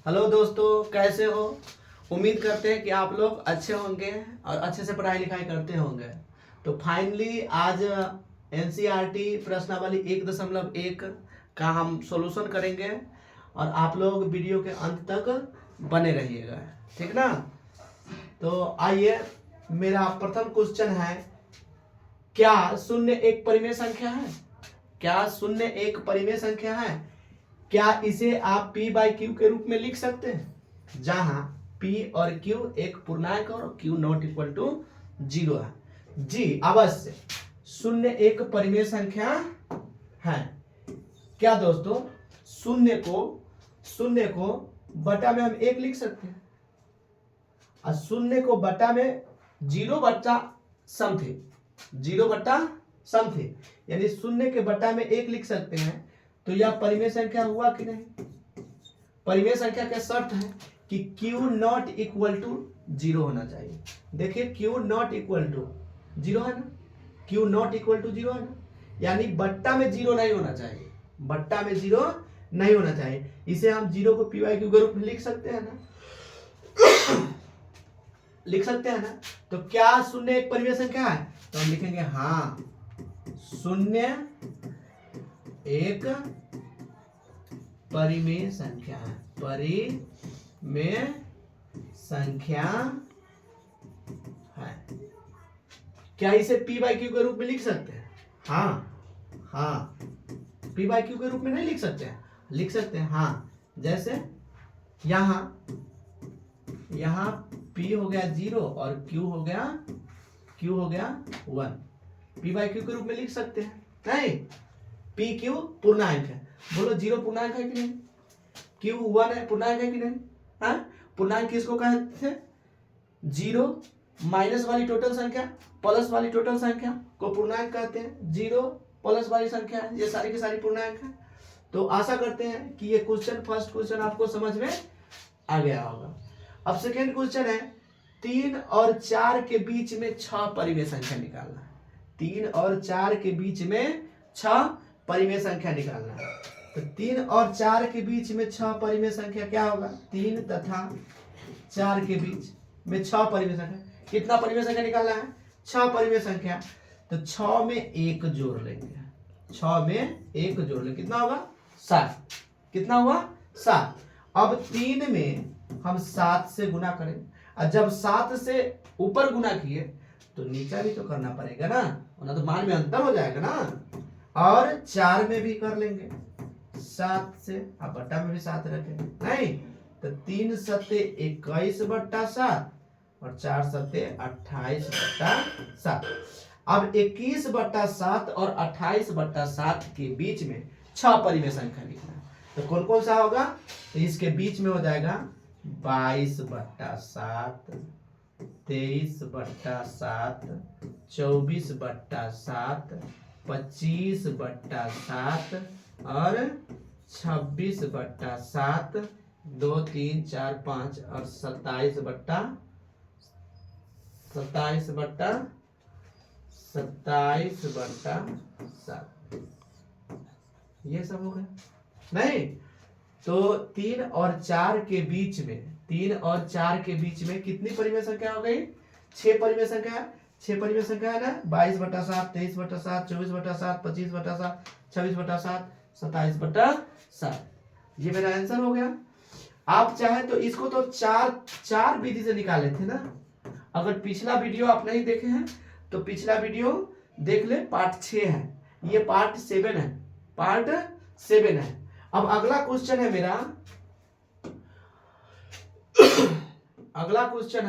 Hello दोस्तों, कैसे हो। उम्मीद करते हैं कि आप लोग अच्छे होंगे और अच्छे से पढ़ाई लिखाई करते होंगे। तो फाइनली आज एनसीईआरटी प्रश्नावली 1.1 का हम सॉल्यूशन करेंगे और आप लोग वीडियो के अंत तक बने रहिएगा, ठीक ना। तो आइए, मेरा प्रथम क्वेश्चन है, क्या शून्य एक परिमेय संख्या है? क्या शून्य एक परिमेय संख्या है? क्या इसे आप p बाई क्यू के रूप में लिख सकते हैं, जहां p और q एक पूर्णांक और q नॉट इक्वल टू 0 है? जी अवश्य, शून्य एक परिमेय संख्या है। क्या दोस्तों, शून्य को बटा में हम एक लिख सकते हैं और शून्य को बटा में 0/समथिंग यानी शून्य के बटा में एक लिख सकते हैं। तो यह परिमेय संख्या हुआ कि नहीं? परिमेय संख्या का शर्त है कि Q नॉट इक्वल टू 0 होना चाहिए। देखिए Q नॉट इक्वल टू 0 है ना, Q नॉट इक्वल टू 0 है ना, यानी बट्टा में 0 नहीं होना चाहिए, बट्टा में 0 नहीं होना चाहिए। इसे हम 0 को p बाई क्यू के रूप में लिख सकते हैं ना, लिख सकते हैं ना। तो क्या शून्य एक परिमेय संख्या है? तो हम लिखेंगे हाँ, शून्य एक परिमेय संख्या है, परिमेय संख्या है। क्या इसे p बाई क्यू के रूप में लिख सकते हैं? हाँ, p बाई क्यू के रूप में नहीं लिख सकते हैं, लिख सकते हैं हाँ। जैसे यहां p हो गया 0 और q हो गया 1, p बाई क्यू के रूप में लिख सकते हैं नहीं? p q पूर्णांक है, बोलो 0 पूर्णांक है कि नहीं? q 1 है, पूर्णांक है कि नहीं? हाँ, पूर्णांक किसको कहते हैं? 0 माइनस वाली टोटल संख्या प्लस वाली टोटल संख्या को पूर्णांक कहते हैं। 0 प्लस वाली संख्या है, ये सारी की सारी पूर्णांक है। तो आशा करते हैं कि ये फर्स्ट क्वेश्चन आपको समझ में आ गया होगा। अब सेकेंड क्वेश्चन है, 3 और 4 के बीच में 6 परिमेय संख्या निकालना है। 3 और 4 के बीच में 6 परिमेय संख्या निकालना है। तो 3 और 4 के बीच में 6 परिमेय संख्या क्या होगा? 3 तथा 4 के बीच में 6 परिमेय संख्या, कितना परिमेय संख्या निकालना है? 6 परिमेय संख्या। तो 6 में 1 जोड़ लेंगे, 6 में 1 जोड़ लेंगे, कितना होगा? 7। कितना हुआ? 7। अब 3 में हम 7 से गुना करें, और जब 7 से ऊपर गुना किए तो नीचा भी तो करना पड़ेगा ना, वरना तो मान में अंतर हो जाएगा ना। और 4 में भी कर लेंगे 7 से, अब बट्टा में भी 7 रखेंगे नहीं। तो 3 सत्ते 21/7 और 4 सत्ते 28/7। अब 21/7 और 28/7 के बीच में 6 परिमेय संख्या लिखना है। तो कौन कौन सा होगा? तो इसके बीच में हो जाएगा 22/7, 23/7, 24/7, 25/7 और 26/7, 2 3 4 5 और 27/7, ये सब हो गया नहीं? तो 3 और 4 के बीच में कितनी परिमेय संख्या हो गई? 6 परिमेय संख्या है। 6 परिमेय संख्या है ना, 22/7, 23/7, 24/7, 25/7, 26/7, 27/7। ये मेरा आंसर हो गया। आप चाहे तो इसको तो चार विधि से निकाले थे ना। अगर पिछला वीडियो आप नहीं देखे हैं तो पिछला वीडियो देख ले, पार्ट 6 है, ये पार्ट 7 है, पार्ट 7 है। अब अगला क्वेश्चन है मेरा, अगला क्वेश्चन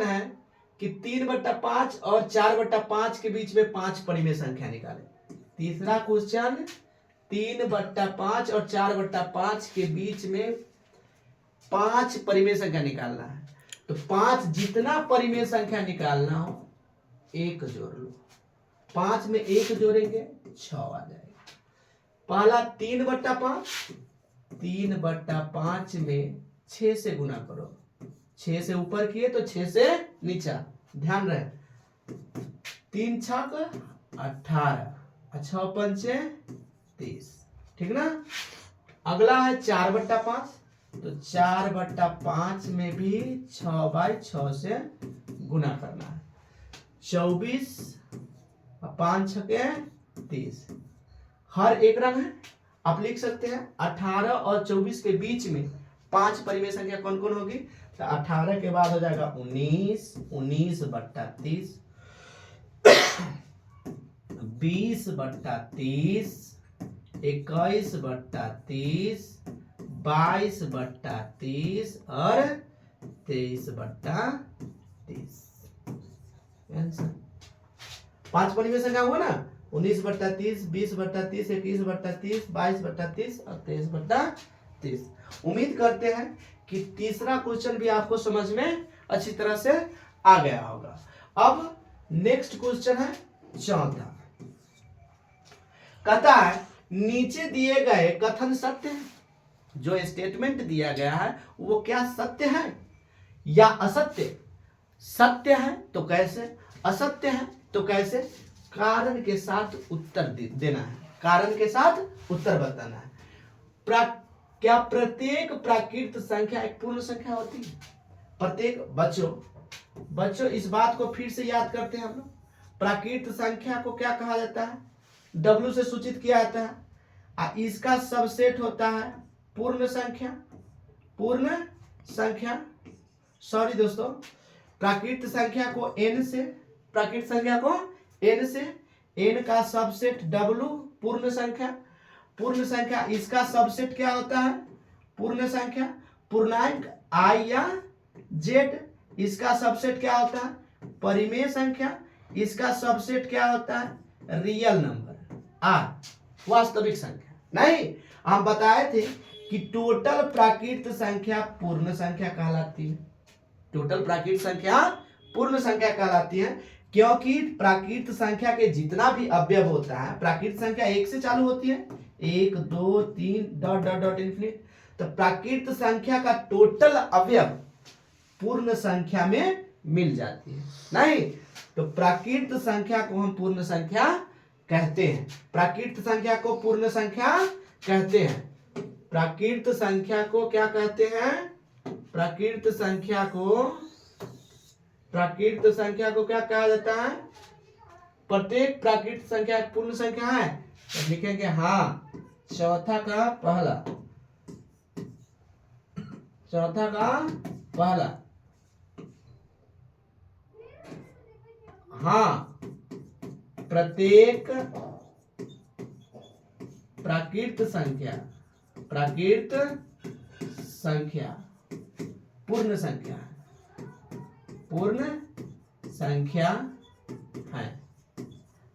है, कि 3/5 और 4/5 के बीच में 5 परिमेय संख्या निकालें। तीसरा क्वेश्चन, 3/5 और 4/5 के बीच में 5 परिमेय संख्या निकालना है। तो 5 जितना परिमेय संख्या निकालना हो 1 जोड़ लो, 5 में 1 जोड़ेंगे 6 आ जाएगा। पहला 3/5 में 6 से गुना करो, 6 से ऊपर किए तो 6 से नीचा, ध्यान रहे 3 छक 18 और 6 पंचे 30, ठीक ना। अगला है 4/5, तो 4/5 में भी 6/6 से गुना करना है। 24 और 5 छके 30, हर एक रंग है। आप लिख सकते हैं 18 और 24 के बीच में 5 परिमेय संख्या कौन कौन होगी, तो 18 के बाद हो जाएगा 19, 19/30, 20/30, 21/30, 22/30 और 23/30। 5 परिमेय संख्या हुआ ना, 19/30, 20/30, 21/30, 22/30 और 23/30। उम्मीद करते हैं कि तीसरा क्वेश्चन भी आपको समझ में अच्छी तरह से आ गया होगा। अब नेक्स्ट क्वेश्चन है चौथा। कहता है नीचे दिए गए कथन सत्य है। जो स्टेटमेंट दिया गया है वो क्या सत्य है या असत्य? सत्य है तो कैसे, असत्य है तो कैसे? कारण के साथ उत्तर देना है, कारण के साथ उत्तर बताना है। क्या प्रत्येक प्राकृत संख्या एक पूर्ण संख्या होती है? प्रत्येक बच्चों इस बात को फिर से याद करते हैं हम लोग। प्राकृत संख्या को क्या कहा जाता है? W से सूचित किया जाता है। इसका सबसेट होता है पूर्ण संख्या। पूर्ण संख्या, सॉरी दोस्तों, प्राकृत संख्या को n से, प्राकृत संख्या को n से, n का सबसेट W पूर्ण संख्या। पूर्ण संख्या इसका सबसेट क्या होता है? पूर्ण संख्या। पूर्णांक I या Z, इसका सबसेट क्या होता है? परिमेय संख्या। इसका सबसेट क्या होता है? रियल नंबर R, वास्तविक संख्या। नहीं, हम बताए थे कि टोटल प्राकृत संख्या पूर्ण संख्या कहलाती है। टोटल प्राकृत संख्या पूर्ण संख्या कहलाती है, क्योंकि प्राकृत संख्या के जितना भी अवयव होता है, प्राकृत संख्या 1 से चालू होती है, 1 2 3 डॉट डॉट डॉट इन्फिनिट। तो प्राकृत संख्या का टोटल अवयव पूर्ण संख्या में मिल जाती है। नहीं, तो प्राकृत संख्या को हम पूर्ण संख्या कहते हैं। प्राकृत संख्या को पूर्ण संख्या कहते हैं। प्राकृत संख्या को क्या कहते हैं? प्राकृत संख्या को क्या कहा जाता है? प्रत्येक प्राकृत संख्या एक पूर्ण संख्या है। तो लिखेंगे हाँ, चौथा का पहला हाँ, प्रत्येक प्राकृत संख्या पूर्ण संख्या है।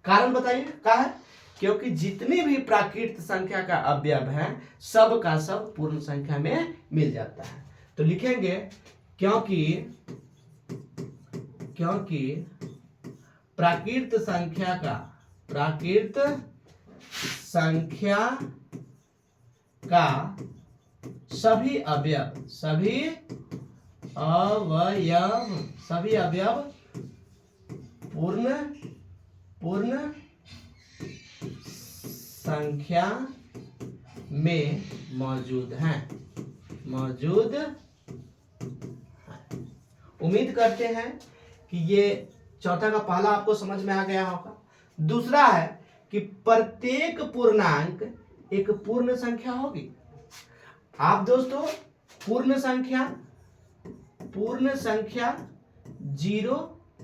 कारण बताइए क्या है? क्योंकि जितनी भी प्राकृत संख्या का अवयव है सब का सब पूर्ण संख्या में मिल जाता है। तो लिखेंगे क्योंकि प्राकृत संख्या का सभी अवयव पूर्ण संख्या में मौजूद हैं। उम्मीद करते हैं कि ये चौथा का पहला आपको समझ में आ गया होगा। दूसरा है कि प्रत्येक पूर्णांक एक पूर्ण संख्या होगी। आप दोस्तों पूर्ण संख्या 0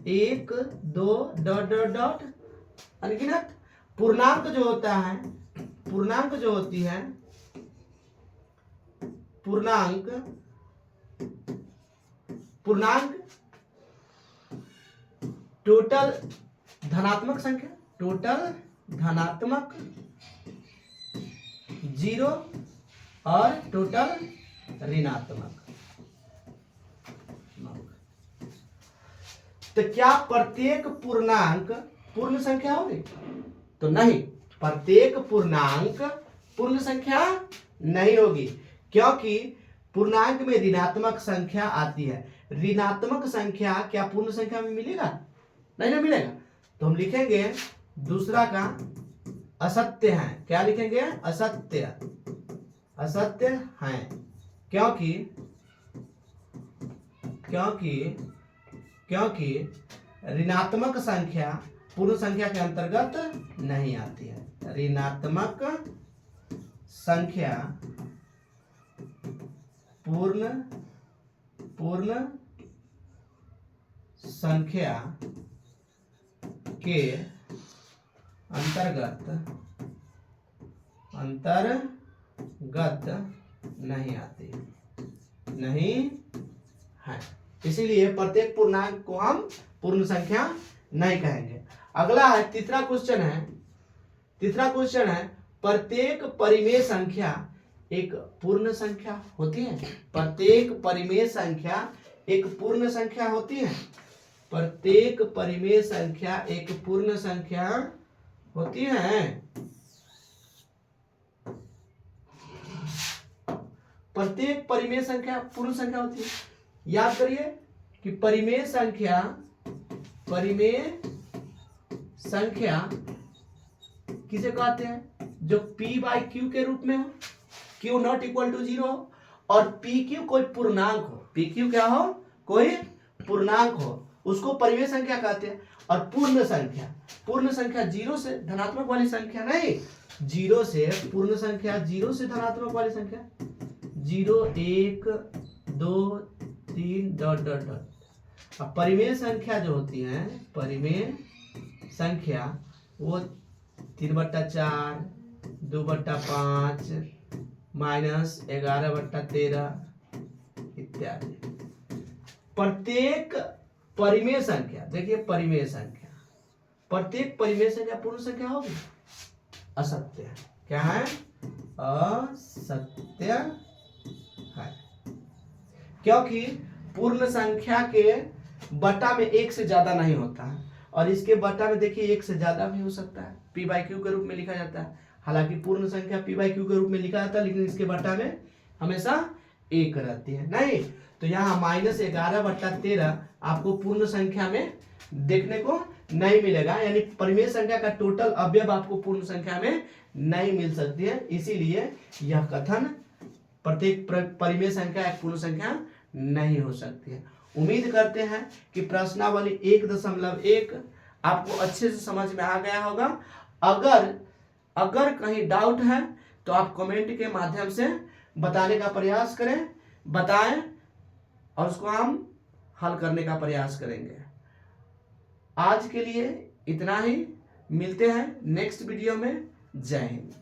1 2 डॉट डॉट डॉट अनगिनत पूर्णांक जो होता है, पूर्णांक जो होती है, पूर्णांक टोटल धनात्मक संख्या, टोटल धनात्मक 0 और टोटल ऋणात्मक। तो क्या प्रत्येक पूर्णांक पूर्ण संख्या होगी? तो नहीं, प्रत्येक पूर्णांक पूर्ण संख्या नहीं होगी, क्योंकि पूर्णांक में ऋणात्मक संख्या आती है। ऋणात्मक संख्या क्या पूर्ण संख्या में मिलेगा? नहीं ना मिलेगा। तो हम लिखेंगे दूसरा का असत्य है। क्या लिखेंगे? असत्य, असत्य है, क्योंकि क्योंकि क्योंकि ऋणात्मक संख्या पूर्ण संख्या के अंतर्गत नहीं आती है। ऋणात्मक संख्या पूर्ण संख्या के अंतर्गत नहीं आती, नहीं है। इसीलिए प्रत्येक पूर्णांक को हम पूर्ण संख्या नहीं कहेंगे। अगला है तीसरा क्वेश्चन है प्रत्येक परिमेय संख्या एक पूर्ण संख्या होती है। प्रत्येक परिमेय संख्या एक पूर्ण संख्या होती है। प्रत्येक परिमेय संख्या एक पूर्ण संख्या होती है। प्रत्येक परिमेय संख्या पूर्ण संख्या होती है। याद करिए कि परिमेय संख्या किसे कहते हैं? जो p बाई क्यू के रूप में हो, q नॉट इक्वल टू 0 हो, और पी क्यू कोई पूर्णांक हो। पी क्यू क्या हो? कोई पूर्णांक हो, उसको परिमेय संख्या कहते हैं। और पूर्ण संख्या 0 से धनात्मक वाली संख्या नहीं, 0 से पूर्ण संख्या, 0 से धनात्मक वाली संख्या, 0 1 2 3 डॉट डॉट डॉट। अब परिमेय संख्या जो होती है, परिमेय संख्या वो 3/4, 2/5, -11/13 इत्यादि। प्रत्येक परिमेय संख्या, देखिए परिमेय संख्या, प्रत्येक परिमेय संख्या पूर्ण संख्या होगी? असत्य है। क्या है? असत्य है, क्योंकि पूर्ण संख्या के बटा में एक से ज्यादा नहीं होता है, और इसके बटा में देखिए एक से ज्यादा भी हो सकता है। p बाई क्यू के रूप में लिखा जाता है। हालांकि पूर्ण संख्या p बाई क्यू के रूप में लिखा जाता है, लेकिन इसके बटा में हमेशा एक रहती है। नहीं तो यहाँ -11/13 आपको पूर्ण संख्या में देखने को नहीं मिलेगा, यानी परिमेय संख्या का टोटल अवयव आपको पूर्ण संख्या में नहीं मिल सकती है। इसीलिए यह कथन प्रत्येक परिमेय संख्या एक पूर्ण संख्या नहीं हो सकती है। उम्मीद करते हैं कि प्रश्नावली 1.1 आपको अच्छे से समझ में आ गया होगा। अगर कहीं डाउट है तो आप कमेंट के माध्यम से बताने का प्रयास करें, बताएं, और उसको हम हल करने का प्रयास करेंगे। आज के लिए इतना ही, मिलते हैं नेक्स्ट वीडियो में। जय हिंद।